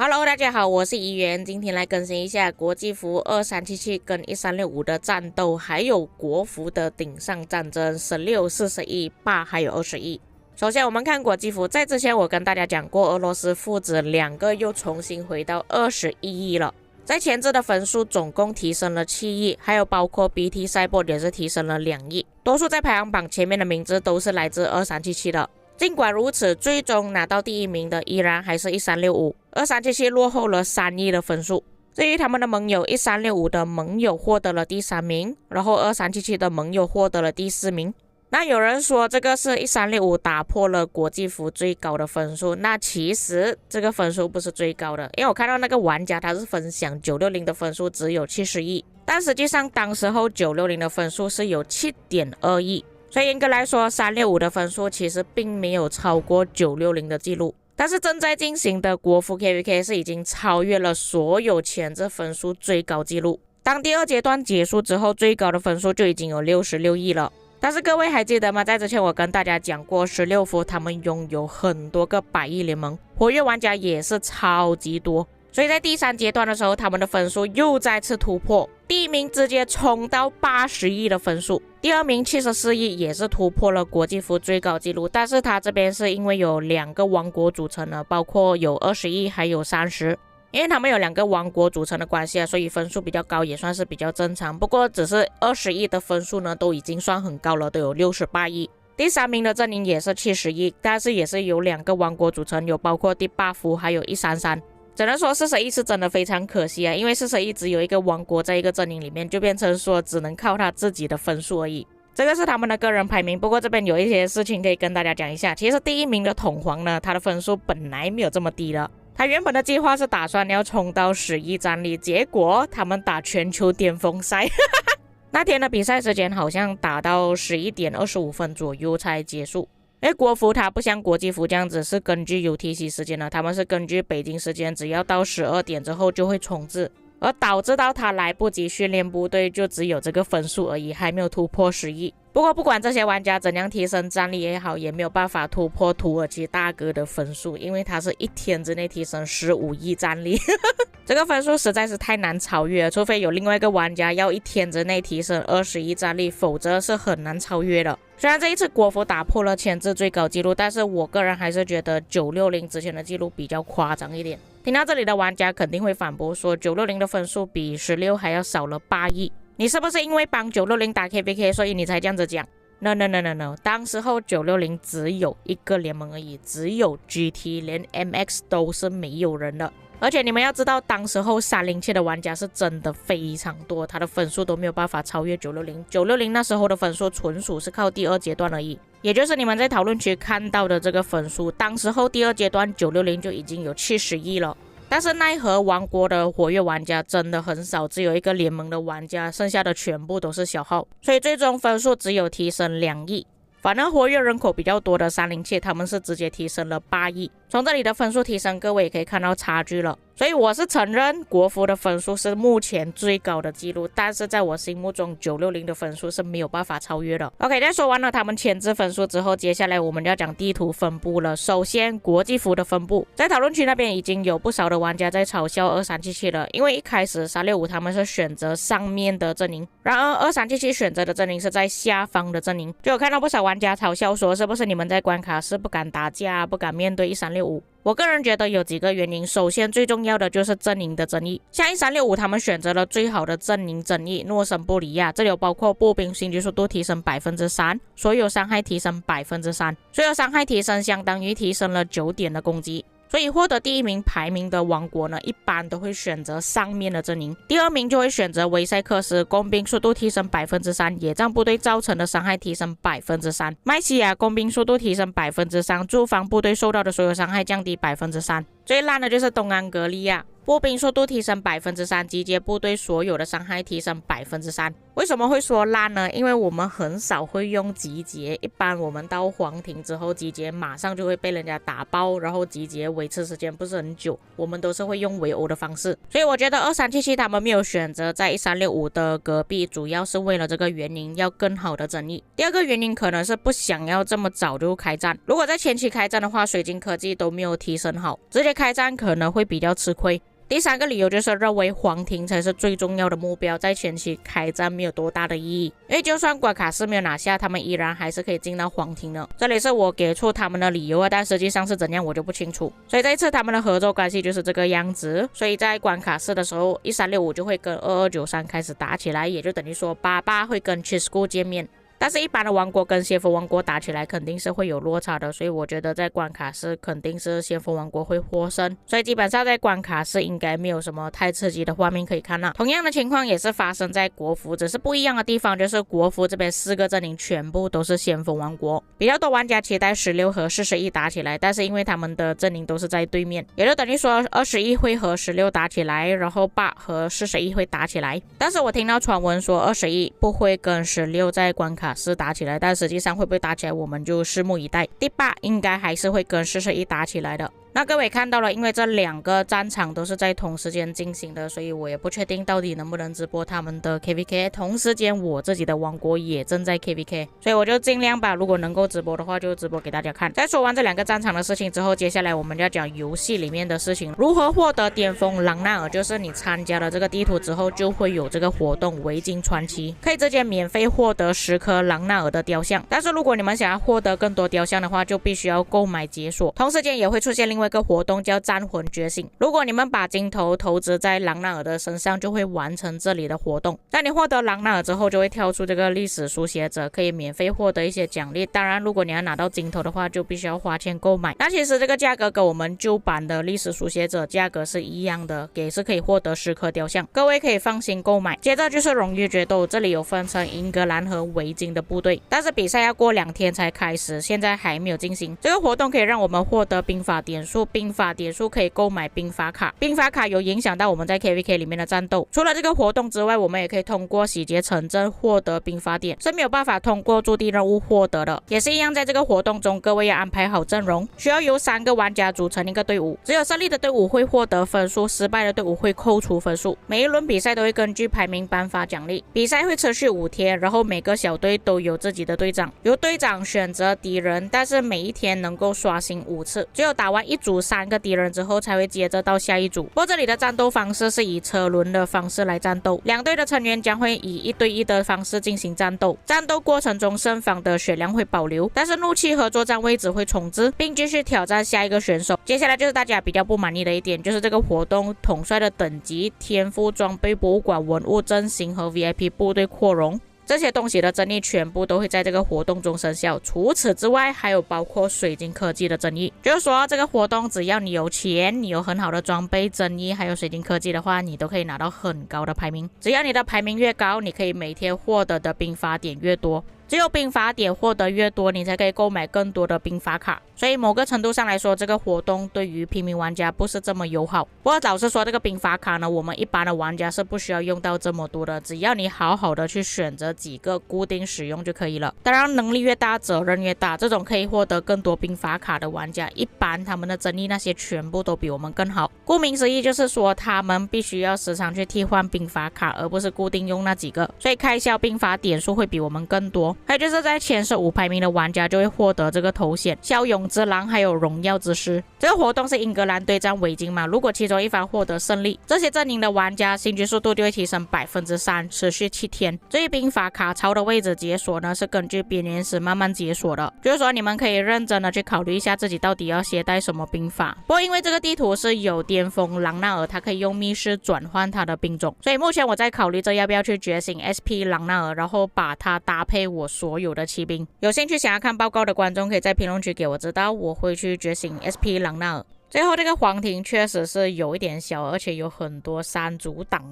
Hello， 大家好，我是怡媛，今天来更新一下国际服2377跟1365的战斗，还有国服的顶上战争16、41、8还有21。首先我们看国际服，在之前我跟大家讲过，俄罗斯父子两个又重新回到21亿了。在前置的分数总共提升了7亿，还有包括 BT 赛博也是提升了2亿，多数在排行榜前面的名字都是来自2377的。尽管如此，最终拿到第一名的依然还是1365，2377落后了3亿的分数。至于他们的盟友1365的盟友获得了第3名，然后2377的盟友获得了第4名。那有人说这个是1365打破了国际服最高的分数，那其实这个分数不是最高的，因为我看到那个玩家他是分享960的分数只有70亿，但实际上当时候960的分数是有 7.2 亿。所以严格来说365的分数其实并没有超过960的记录，但是正在进行的国服 KVK 是已经超越了所有前置分数最高记录。当第二阶段结束之后，最高的分数就已经有66亿了。但是各位还记得吗？在之前我跟大家讲过，16服他们拥有很多个100亿联盟，活跃玩家也是超级多。所以在第3阶段的时候，他们的分数又再次突破，第一名直接冲到80亿的分数，第二名74亿也是突破了国际服最高纪录，但是他这边是因为有2个王国组成的，包括有20亿还有30，因为他们有2个王国组成的关系啊，所以分数比较高也算是比较正常。不过只是20亿的分数呢，都已经算很高了，都有68亿。第3名的阵营也是70亿，但是也是有2个王国组成，有包括第8服还有133。只能说41是真的非常可惜啊，因为41只有一个王国在一个阵营里面，就变成说只能靠他自己的分数而已。这个是他们的个人排名，不过这边有一些事情可以跟大家讲一下。其实第1名的统皇呢，他的分数本来没有这么低的，他原本的计划是打算要冲到10亿战力，结果他们打全球巅峰赛那天的比赛时间好像打到11点25分左右才结束。因为国服它不像国际服这样子是根据 UTC 时间的，他们是根据北京时间，只要到12点之后就会重置，而导致到他来不及训练部队，就只有这个分数而已，还没有突破10亿。不过不管这些玩家怎样提升战力也好，也没有办法突破土耳其大哥的分数，因为他是1天之内提升15亿战力这个分数实在是太难超越了，除非有另外一个玩家要1天之内提升20亿战力，否则是很难超越的。虽然这一次国服打破了前置最高纪录，但是我个人还是觉得960之前的纪录比较夸张一点。听到这里的玩家肯定会反驳说960的分数比16还要少了8亿，你是不是因为帮960打 KVK 所以你才这样子讲？ No， 当时候960只有一个联盟而已，只有 GT， 连 MX 都是没有人的。而且你们要知道，当时候307的玩家是真的非常多，他的分数都没有办法超越960那时候的分数纯属是靠第2阶段而已，也就是你们在讨论区看到的这个分数，当时候第2阶段960就已经有70亿了。但是奈何王国的活跃玩家真的很少，只有一个联盟的玩家，剩下的全部都是小号，所以最终分数只有提升2亿。反而活跃人口比较多的307，他们是直接提升了8亿。从这里的分数提升，各位也可以看到差距了。所以我是承认国服的分数是目前最高的记录，但是在我心目中960的分数是没有办法超越的。OK， 在说完了他们前置分数之后，接下来我们要讲地图分布了。首先国际服的分布，在讨论区那边已经有不少的玩家在嘲笑2377了，因为一开始365他们是选择上面的阵营，然而2377选择的阵营是在下方的阵营，就有看到不少玩家嘲笑说是不是你们在关卡是不敢打架，不敢面对1365。我个人觉得有几个原因，首先最重要的就是阵营的争议，像1365他们选择了最好的阵营争议诺森布里亚，这里有包括步兵行击速度提升 3%， 所有伤害提升 3%， 所有伤害提升相当于提升了9点的攻击。所以获得第1名排名的王国呢，一般都会选择上面的阵营，第2名就会选择维塞克斯，工兵速度提升 3%， 野战部队造成的伤害提升 3%， 麦西亚工兵速度提升 3%， 驻防部队受到的所有伤害降低 3%。最烂的就是东安格利亚，步兵速度提升 3%， 集结部队所有的伤害提升 3%。为什么会说烂呢？因为我们很少会用集结，一般我们到皇庭之后集结马上就会被人家打爆，然后集结维持时间不是很久，我们都是会用围殴的方式。所以我觉得2377他们没有选择在1365的隔壁，主要是为了这个原因，要更好的争议。第2个原因可能是不想要这么早就开战，如果在前期开战的话，水晶科技都没有提升好，直接以开战可能会比较吃亏。第3个理由就是认为皇庭才是最重要的目标，在前期开战没有多大的意义，因为就算关卡4没有拿下，他们依然还是可以进到皇庭的。这里是我给出他们的理由啊，但实际上是怎样我就不清楚。所以这一次他们的合作关系就是这个样子，所以在关卡4的时候，1365就会跟2293开始打起来，也就等于说88会跟 Chisco 见面。但是一般的王国跟先锋王国打起来肯定是会有落差的，所以我觉得在关卡4肯定是先锋王国会获胜，所以基本上在关卡4应该没有什么太刺激的画面可以看了。同样的情况也是发生在国服，只是不一样的地方就是国服这边4个阵营全部都是先锋王国，比较多玩家期待16和41打起来，但是因为他们的阵营都是在对面，也就等于说21会和16打起来，然后8和41会打起来。但是我听到传闻说21不会跟16在关卡4打起来，但实际上会不会打起来我们就拭目以待。第8应该还是会跟41打起来的。那各位看到了，因为这2个战场都是在同时间进行的，所以我也不确定到底能不能直播他们的 KVK。同时间我自己的王国也正在 KVK， 所以我就尽量把如果能够直播的话就直播给大家看。在说完这2个战场的事情之后，接下来我们就要讲游戏里面的事情，如何获得巅峰朗纳尔，就是你参加了这个地图之后就会有这个活动维京传奇，可以直接免费获得10颗朗纳尔的雕像。但是如果你们想要获得更多雕像的话，就必须要购买解锁。同时间也会出现另外一个活动叫战魂觉醒，如果你们把金头投资在朗纳尔的身上，就会完成这里的活动。当你获得朗纳尔之后，就会跳出这个历史书写者，可以免费获得一些奖励。当然如果你要拿到金头的话，就必须要花钱购买。那其实这个价格跟我们旧版的历史书写者价格是一样的，也是可以获得10颗雕像，各位可以放心购买。接着就是荣誉决斗，这里有分成英格兰和维京的部队，但是比赛要过2天才开始，现在还没有进行。这个活动可以让我们获得兵法点数，兵法点数可以购买兵法卡，兵法卡有影响到我们在 KVK 里面的战斗。除了这个活动之外，我们也可以通过洗劫城镇获得兵法点，是没有办法通过驻地任务获得的。也是一样，在这个活动中各位要安排好阵容，需要由3个玩家组成一个队伍，只有胜利的队伍会获得分数，失败的队伍会扣除分数。每一轮比赛都会根据排名颁发奖励，比赛会持续5天，然后每个小队都有自己的队长，由队长选择敌人，但是每一天能够刷新5次，只有打完一组3个敌人之后才会接着到下一组。不过这里的战斗方式是以车轮的方式来战斗，2队的成员将会以1对1的方式进行战斗，战斗过程中胜方的血量会保留，但是怒气和作战位置会重置，并继续挑战下一个选手。接下来就是大家比较不满意的一点，就是这个活动统帅的等级、天赋、装备、博物馆文物、阵型和 VIP 部队扩容，这些东西的争议全部都会在这个活动中生效。除此之外，还有包括水晶科技的争议，就是说这个活动只要你有钱，你有很好的装备、争议还有水晶科技的话，你都可以拿到很高的排名。只要你的排名越高，你可以每天获得的兵法点越多，只有兵法点获得越多，你才可以购买更多的兵法卡。所以某个程度上来说，这个活动对于平民玩家不是这么友好。不过老实说，这个兵法卡呢，我们一般的玩家是不需要用到这么多的，只要你好好的去选择几个固定使用就可以了。当然能力越大责任越大，这种可以获得更多兵法卡的玩家，一般他们的争议那些全部都比我们更好。顾名思义就是说他们必须要时常去替换兵法卡，而不是固定用那几个，所以开销兵法点数会比我们更多。还有就是在前15排名的玩家就会获得这个头衔骁勇之狼还有荣耀之师。这个活动是英格兰对战维京嘛，如果其中一方获得胜利，这些阵营的玩家行军速度就会提升 3%， 持续7天。至于兵法卡槽的位置解锁呢，是根据编年史慢慢解锁的，就是说你们可以认真的去考虑一下自己到底要携带什么兵法。不过因为这个地图是有巅峰朗纳尔，它可以用密室转换它的兵种，所以目前我在考虑着要不要去觉醒 SP 朗纳尔，然后把它搭配我所有的骑兵。有兴趣想要看报告的观众可以在评论区给我知道，我会去觉醒 SP 朗纳尔。最后这个皇庭确实是有一点小，而且有很多山阻挡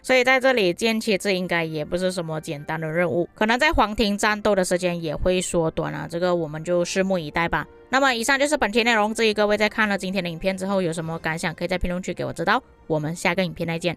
所以在这里建旗帜应该也不是什么简单的任务，可能在皇庭战斗的时间也会缩短啊，这个我们就拭目以待吧。那么以上就是本期内容，至于各位在看了今天的影片之后有什么感想，可以在评论区给我知道。我们下个影片再见。